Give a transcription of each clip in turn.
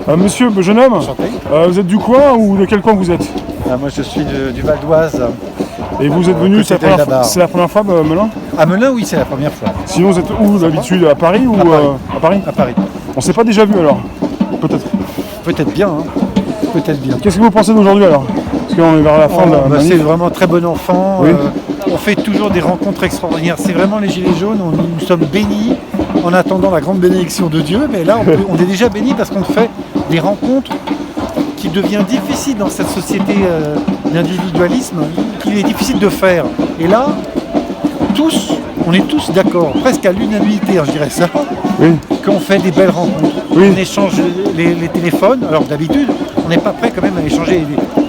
Monsieur, jeune homme, vous êtes du coin ou de quel coin vous êtes? Moi je suis du Val d'Oise. Et vous êtes venu, c'est la première fois Melun? À Melun, oui, c'est la première fois. Sinon vous êtes où d'habitude? À Paris ou à Paris? À Paris. On s'est pas déjà vu alors? Peut-être. Peut-être bien, hein. Peut-être bien. Qu'est-ce que vous pensez d'aujourd'hui alors? Parce qu'on est vers la fin de la c'est vraiment très bon enfant. Oui. On fait toujours des rencontres extraordinaires. C'est vraiment les Gilets jaunes, nous sommes bénis en attendant la grande bénédiction de Dieu. Mais là, on est déjà bénis parce qu'on fait des rencontres qui devient difficile dans cette société d'individualisme, qu'il est difficile de faire. Et là, on est tous d'accord, presque à l'unanimité, je dirais ça, oui. Qu'on fait des belles rencontres. Oui. On échange les téléphones. Alors d'habitude, on n'est pas prêt quand même à échanger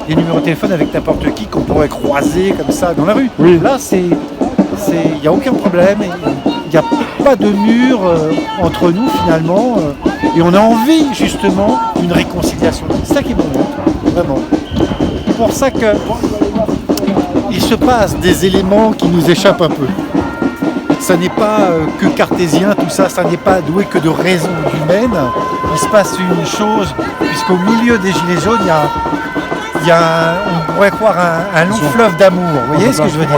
des numéros de téléphone avec n'importe qui qu'on pourrait croiser comme ça dans la rue. Oui. Là, il n'y a aucun problème. Il n'y a pas de mur entre nous finalement. Et on a envie justement d'une réconciliation. C'est ça qui est bon, vraiment. C'est pour ça que il se passe des éléments qui nous échappent un peu. Ça n'est pas que cartésien, tout ça, ça n'est pas doué que de raison humaine. Il se passe une chose, puisqu'au milieu des Gilets jaunes, il y a on pourrait croire un long fleuve d'amour. Vous voyez ce que je veux dire?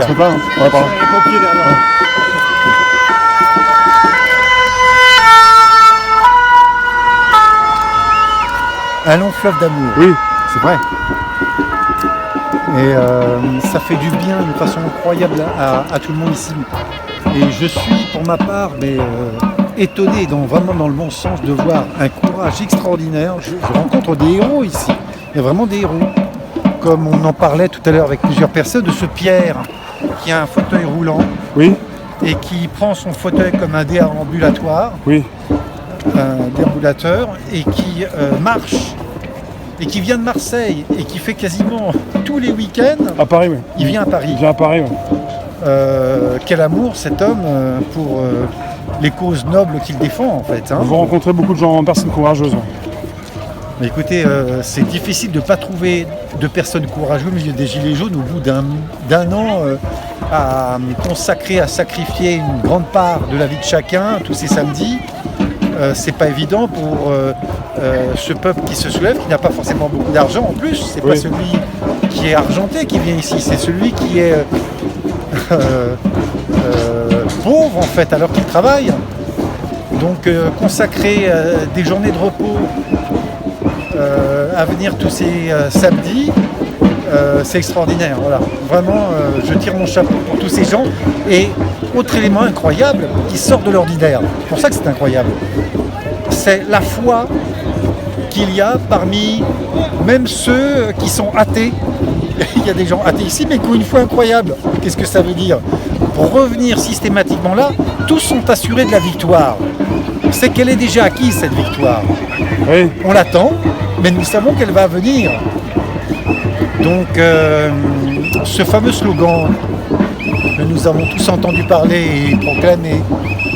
Un long fleuve d'amour. Oui, c'est vrai. Et ça fait du bien d'une façon incroyable à tout le monde ici. Et je suis pour ma part étonné, vraiment dans le bon sens, de voir un courage extraordinaire. Je rencontre des héros ici. Il y a vraiment des héros. Comme on en parlait tout à l'heure avec plusieurs personnes, de ce Pierre qui a un fauteuil roulant. Oui. Et qui prend son fauteuil comme un déambulatoire. Oui. Un déambulateur et qui marche. Et qui vient de Marseille et qui fait quasiment tous les week-ends. À Paris, oui. Il vient à Paris. Il vient à Paris, oui. Quel amour cet homme pour les causes nobles qu'il défend en fait. Hein. Vous rencontrez beaucoup de personnes courageuses. Mais écoutez, c'est difficile de ne pas trouver de personnes courageuses au milieu des Gilets jaunes au bout d'un an à consacrer, à sacrifier une grande part de la vie de chacun tous ces samedis. C'est pas évident pour ce peuple qui se soulève, qui n'a pas forcément beaucoup d'argent en plus. C'est pas celui qui est argenté qui vient ici, c'est celui qui est pauvre en fait alors qu'il travaille. Donc consacrer des journées de repos à venir tous ces samedis, c'est extraordinaire. Voilà. Vraiment, je tire mon chapeau pour tous ces gens. Et autre élément incroyable qui sort de l'ordinaire, c'est pour ça que c'est incroyable, c'est la foi qu'il y a parmi même ceux qui sont athées. Il y a des gens athées ici, mais qui ont une foi incroyable. Qu'est-ce que ça veut dire? Pour revenir systématiquement là, tous sont assurés de la victoire. C'est qu'elle est déjà acquise, cette victoire. Oui. On l'attend, mais nous savons qu'elle va venir. Donc, ce fameux slogan que nous avons tous entendu parler et proclamer,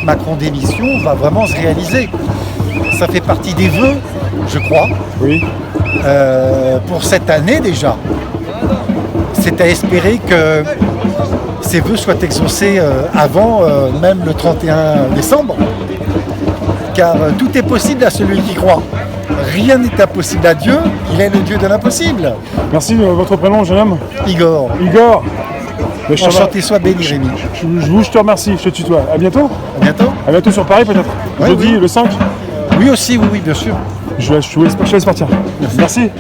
Macron démission, va vraiment se réaliser. Ça fait partie des vœux, je crois, oui. Pour cette année déjà. C'est à espérer que ces vœux soient exaucés avant même le 31 décembre. Car tout est possible à celui qui croit. Rien n'est impossible à Dieu, il est le Dieu de l'impossible. Merci, votre prénom, jeune homme? Igor. Igor. Enchanté, sois béni, Rémi. Je te remercie, je te tutoie. À bientôt. À bientôt. À bientôt sur Paris peut-être. Ouais, jeudi, oui. Le 5. Oui aussi, oui, bien sûr. Je laisse partir. Merci.